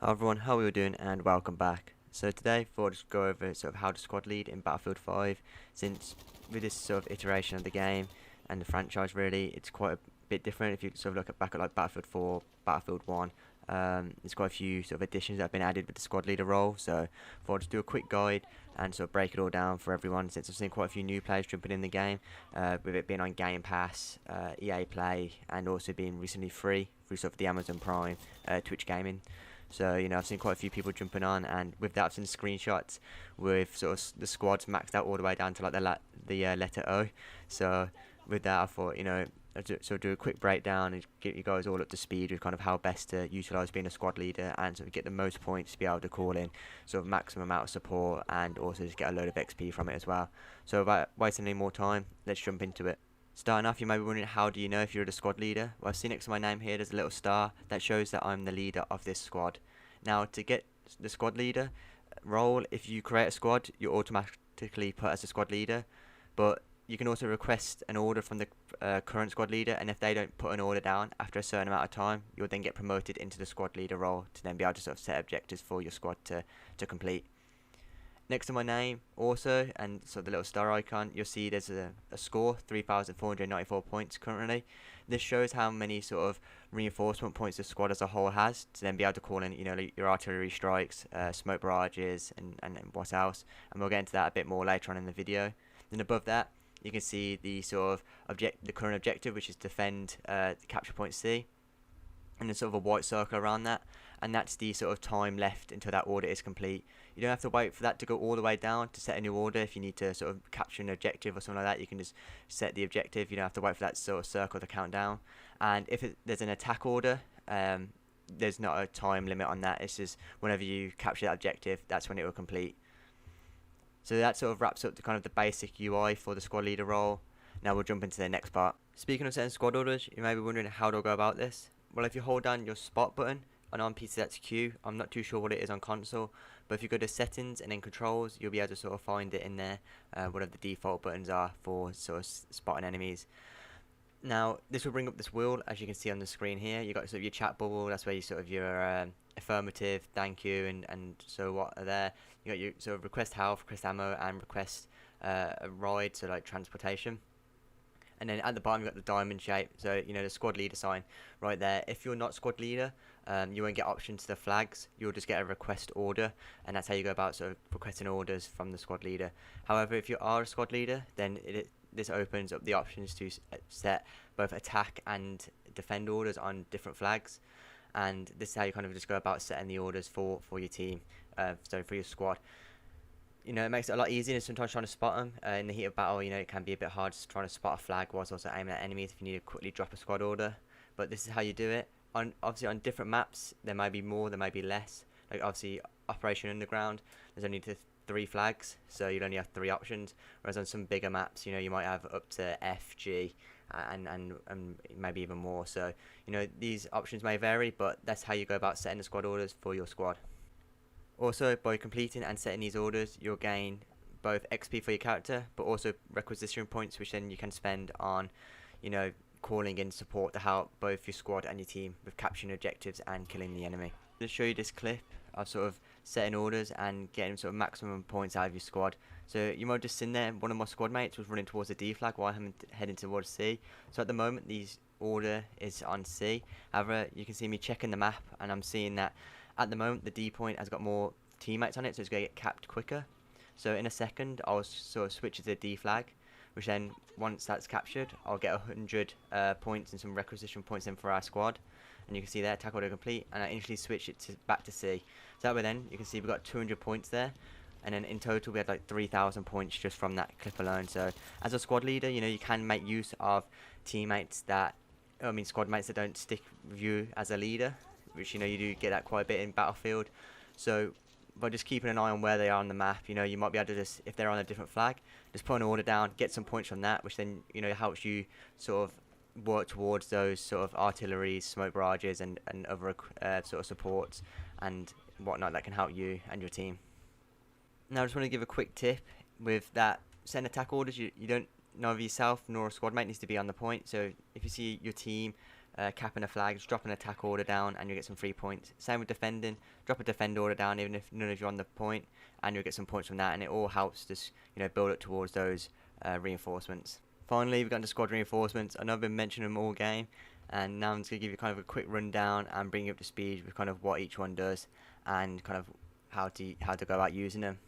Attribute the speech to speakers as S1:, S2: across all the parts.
S1: Hi everyone, how are you doing and welcome back. So today thought just go over sort of how to squad lead in Battlefield 5, since with this sort of iteration of the game and the franchise really, it's quite a bit different. If you sort of look back at like Battlefield 4, Battlefield 1, there's quite a few sort of additions that have been added with the squad leader role, so thought I'd just do a quick guide and sort of break it all down for everyone, since I've seen quite a few new players jumping in the game, with it being on Game Pass, EA Play, and also being recently free through sort of the Amazon Prime, Twitch Gaming. So, I've seen quite a few people jumping on, and with that, I've seen screenshots with sort of the squads maxed out all the way down to like the letter O. So, with that, I thought, I'd sort of do a quick breakdown and get you guys all up to speed with kind of how best to utilize being a squad leader and sort of get the most points to be able to call in sort of maximum amount of support and also just get a load of XP from it as well. So, without wasting any more time, let's jump into it. Starting off, you may be wondering, how do you know if you're the squad leader? Well, I see next to my name here, there's a little star that shows that I'm the leader of this squad. Now, to get the squad leader role, if you create a squad, you're automatically put as a squad leader, but you can also request an order from the current squad leader, and if they don't put an order down after a certain amount of time, you'll then get promoted into the squad leader role to then be able to sort of set objectives for your squad to complete. Next to my name, also, and so the little star icon, you'll see there's a score, 3,494 points currently. This shows how many sort of reinforcement points the squad as a whole has to then be able to call in, like your artillery strikes, smoke barrages, and what else. And we'll get into that a bit more later on in the video. Then above that, you can see the sort of the current objective, which is defend capture point C, and then sort of a white circle around that, and that's the sort of time left until that order is complete. You don't have to wait for that to go all the way down to set a new order. If you need to sort of capture an objective or something like that, you can just set the objective. You don't have to wait for that sort of circle to count down. And if there's an attack order, there's not a time limit on that. It's just whenever you capture that objective, that's when it will complete. So that sort of wraps up the kind of the basic UI for the squad leader role. Now we'll jump into the next part. Speaking of setting squad orders, you may be wondering, how do I go about this? Well, if you hold down your spot button, and on PC that's Q, I'm not too sure what it is on console, but if you go to settings and then controls, you'll be able to sort of find it in there, whatever the default buttons are for sort of spotting enemies. Now, this will bring up this wheel, as you can see on the screen here. You've got sort of your chat bubble, that's where you sort of your affirmative, thank you, and so what are there. You got your sort of request health, request ammo, and request a ride, so like transportation. And then at the bottom, you've got the diamond shape, so the squad leader sign right there. If you're not squad leader, you won't get options to the flags. You'll just get a request order, and that's how you go about sort of requesting orders from the squad leader. However, if you are a squad leader, then this opens up the options to set both attack and defend orders on different flags, and this is how you kind of just go about setting the orders for your team, so for your squad. It makes it a lot easier than sometimes trying to spot them in the heat of battle. It can be a bit hard just trying to spot a flag whilst also aiming at enemies if you need to quickly drop a squad order. But this is how you do it. Obviously on different maps, there may be more, there may be less. Like obviously Operation Underground, there's only 3 flags, so you'd only have 3 options. Whereas on some bigger maps, you might have up to F, G, and maybe even more. So these options may vary, but that's how you go about setting the squad orders for your squad. Also, by completing and setting these orders, you'll gain both XP for your character, but also requisition points, which then you can spend on, calling in support to help both your squad and your team with capturing objectives and killing the enemy. To show you this clip of sort of setting orders and getting sort of maximum points out of your squad. So you might have just seen there, one of my squad mates was running towards the D flag while I'm heading towards C. So at the moment, these order is on C. However, you can see me checking the map, and I'm seeing that at the moment the D point has got more teammates on it, so it's going to get capped quicker. So in a second, I'll sort of switch to the D flag, which then once that's captured, I'll get 100 points and some requisition points in for our squad. And you can see there, attack order complete, and I initially switch it back to C. So that way then, you can see we've got 200 points there, and then in total we had like 3,000 points just from that clip alone. So as a squad leader, you can make use of squad mates that don't stick with you as a leader, which you do get that quite a bit in Battlefield. So by just keeping an eye on where they are on the map, you might be able to just, if they're on a different flag, just put an order down, get some points from that, which then helps you sort of work towards those sort of artillery, smoke barrages, and other sort of supports and whatnot that can help you and your team. Now I just want to give a quick tip with that setting attack orders. You don't, neither yourself nor a squad mate needs to be on the point. So if you see your team capping a flag, just drop an attack order down, and you'll get some free points. Same with defending, drop a defend order down, even if none of you are on the point, and you'll get some points from that, and it all helps just build up towards those reinforcements. Finally, we've got into squad reinforcements. I know I've been mentioning them all game, and now I'm just going to give you kind of a quick rundown and bring you up to speed with kind of what each one does and kind of how to go about using them.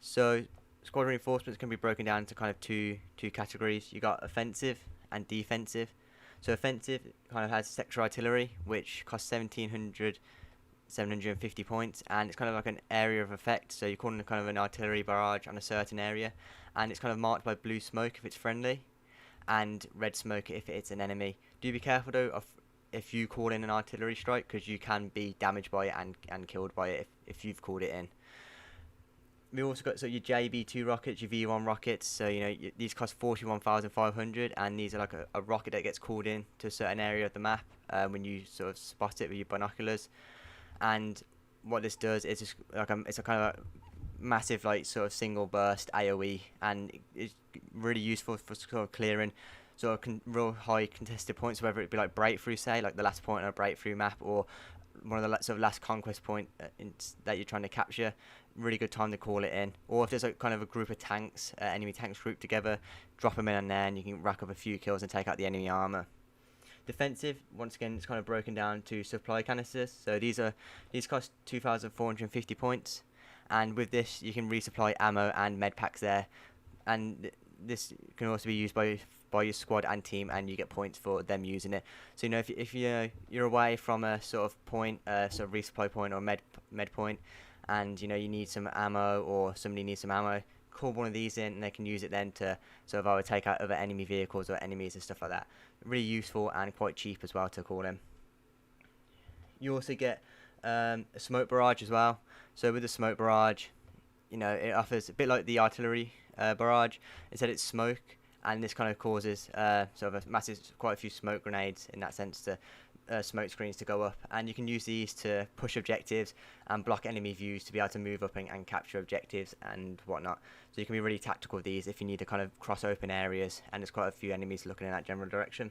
S1: So squad reinforcements can be broken down into kind of two categories. You got offensive and defensive. So offensive kind of has sector artillery, which costs 750 points, and it's kind of like an area of effect. So you're calling it kind of an artillery barrage on a certain area, and it's kind of marked by blue smoke if it's friendly, and red smoke if it's an enemy. Do be careful though of if you call in an artillery strike, because you can be damaged by it and killed by it if you've called it in. We also got your JB2 rockets, your V1 rockets. So these cost 41,500, and these are like a rocket that gets called in to a certain area of the map when you sort of spot it with your binoculars. And what this does is just it's a kind of massive sort of single burst AOE, and it's really useful for sort of clearing sort of real high contested points, whether it be like breakthrough, say like the last point on a breakthrough map, or one of the sort of last conquest point that you're trying to capture. Really good time to call it in. Or if there's kind of a group of tanks, enemy tanks grouped together, drop them in on there and you can rack up a few kills and take out the enemy armor. Defensive, once again, it's kind of broken down to supply canisters. So these cost 2,450 points, and with this you can resupply ammo and med packs there, and this can also be used by your squad and team, and you get points for them using it. So if you're away from a sort of point, sort of resupply point or med point, and you need some ammo, or somebody needs some ammo, call one of these in and they can use it then to sort of either take out other enemy vehicles or enemies and stuff like that. Really useful and quite cheap as well to call in. You also get a smoke barrage as well. So with the smoke barrage, it offers a bit like the artillery barrage. Instead it's smoke, and this kind of causes sort of quite a few smoke grenades in that sense, to smoke screens to go up, and you can use these to push objectives and block enemy views to be able to move up and capture objectives and whatnot. So you can be really tactical with these if you need to kind of cross open areas and there's quite a few enemies looking in that general direction.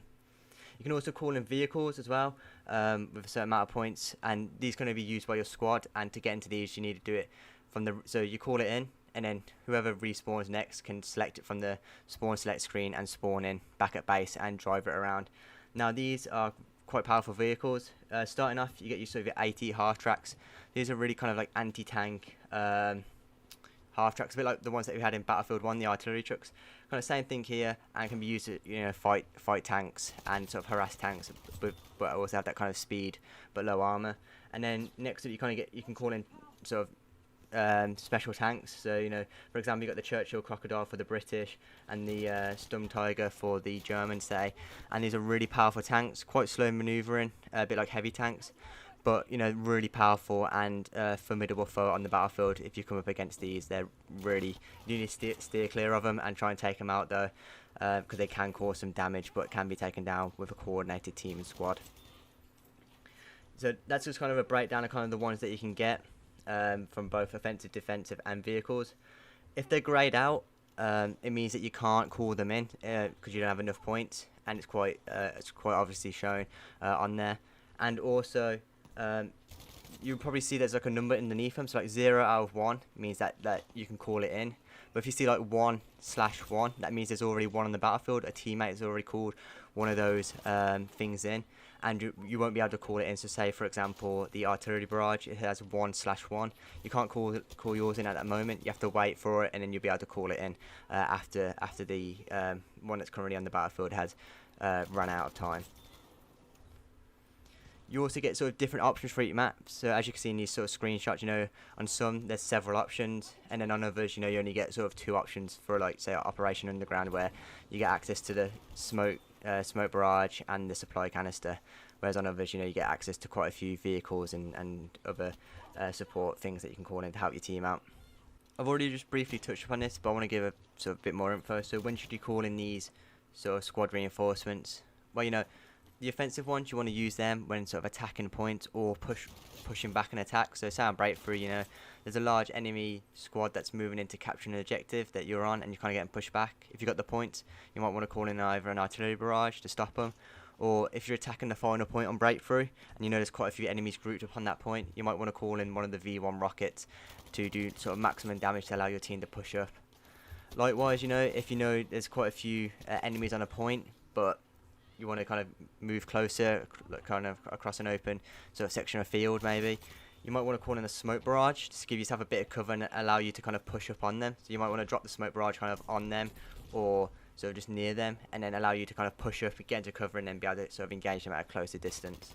S1: You can also call in vehicles as well with a certain amount of points, and these can only be used by your squad, and to get into these you need to do it so you call it in, and then whoever respawns next can select it from the spawn select screen and spawn in back at base and drive it around. Now these are quite powerful vehicles. Starting off, you get your sort of your AT half tracks. These are really kind of like anti-tank half tracks, a bit like the ones that we had in Battlefield 1, the artillery trucks. Kind of same thing here, and can be used to fight tanks and sort of harass tanks, but also have that kind of speed but low armor. And then next up, you can call in sort of special tanks. So for example, you got the Churchill Crocodile for the British, and the Sturmtiger for the Germans, say, and these are really powerful tanks, quite slow maneuvering, a bit like heavy tanks, but really powerful and formidable foe on the battlefield. If you come up against these, they're really, you need to steer clear of them and try and take them out though, because they can cause some damage, but can be taken down with a coordinated team and squad. So that's just kind of a breakdown of kind of the ones that you can get from both offensive, defensive and vehicles. If they're greyed out, it means that you can't call them in because you don't have enough points, and it's quite obviously shown on there. And also you'll probably see there's like a number underneath them, so like 0 out of 1 means that you can call it in. But if you see like 1/1, that means there's already one on the battlefield. A teammate has already called one of those things in, and you won't be able to call it in. So say for example the artillery barrage, it has 1/1. You can't call yours in at that moment. You have to wait for it, and then you'll be able to call it in after the one that's currently on the battlefield has run out of time. You also get sort of different options for each map. So as you can see in these sort of screenshots, on some there's several options, and then on others, you only get sort of 2 options for, like, say, Operation Underground, where you get access to the smoke barrage and the supply canister, whereas on others, you get access to quite a few vehicles and other support things that you can call in to help your team out. I've already just briefly touched upon this, but I want to give a sort of bit more info. So when should you call in these sort of squad reinforcements? Well, the offensive ones, you want to use them when sort of attacking points or pushing back an attack. So say on breakthrough, there's a large enemy squad that's moving in to capture an objective that you're on, and you're kind of getting pushed back. If you've got the points, you might want to call in either an artillery barrage to stop them, Or if you're attacking the final point on breakthrough and you know there's quite a few enemies grouped upon that point, you might want to call in one of the V1 rockets to do sort of maximum damage to allow your team to push up. Likewise, you know, if you know there's quite a few enemies on a point, but you want to kind of move closer, kind of across an open sort of section of field maybe, you might want to call in a smoke barrage just to give yourself a bit of cover and allow you to kind of push up on them. So you might want to drop the smoke barrage kind of on them or sort of just near them, and then allow you to kind of push up, get into cover, and then be able to sort of engage them at a closer distance.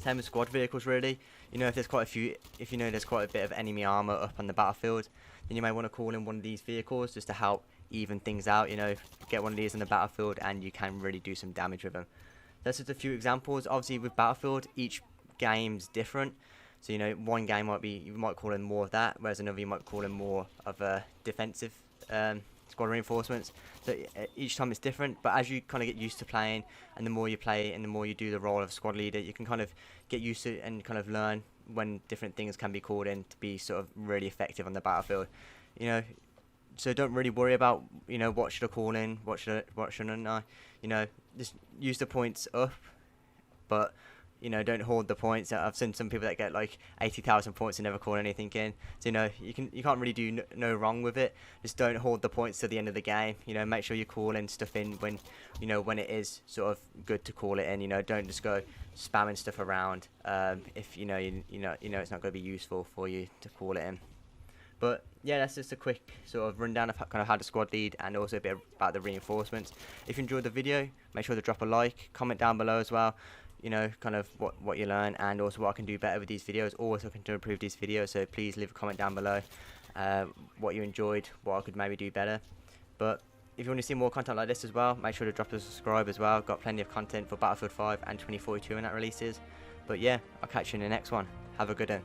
S1: Same with squad vehicles really. You know, if you know there's quite a bit of enemy armor up on the battlefield, then you may want to call in one of these vehicles just to help even things out. You know, get one of these on the battlefield and you can really do some damage with them. That's just a few examples. Obviously with Battlefield, each game's different. So you know, one game you might call in more of that, whereas another you might call in more of a defensive squad reinforcements. So each time it's different, but as you kind of get used to playing, and the more you play and the more you do the role of squad leader, you can kind of get used to it and kind of learn when different things can be called in to be sort of really effective on the battlefield. You know, so don't really worry about, you know, what should I call in, what shouldn't I. You know, just use the points up, but you know, don't hoard the points. I've seen some people that get like 80,000 points and never call anything in. So you know, you can't really do no wrong with it. Just don't hoard the points to the end of the game. You know, make sure you call in stuff in when, you know, when it is sort of good to call it in. You know, don't just go spamming stuff around if you know it's not going to be useful for you to call it in. But yeah, that's just a quick sort of rundown of kind of how to squad lead and also a bit about the reinforcements. If you enjoyed the video, make sure to drop a like, comment down below as well. You know, kind of what you learn, and also what I can do better with these videos, or what I can do to improve these videos. So please leave a comment down below what you enjoyed, what I could maybe do better. But if you want to see more content like this as well, make sure to drop a subscribe as well. Got plenty of content for Battlefield 5 and 2042 when that releases. But yeah, I'll catch you in the next one. Have a good one.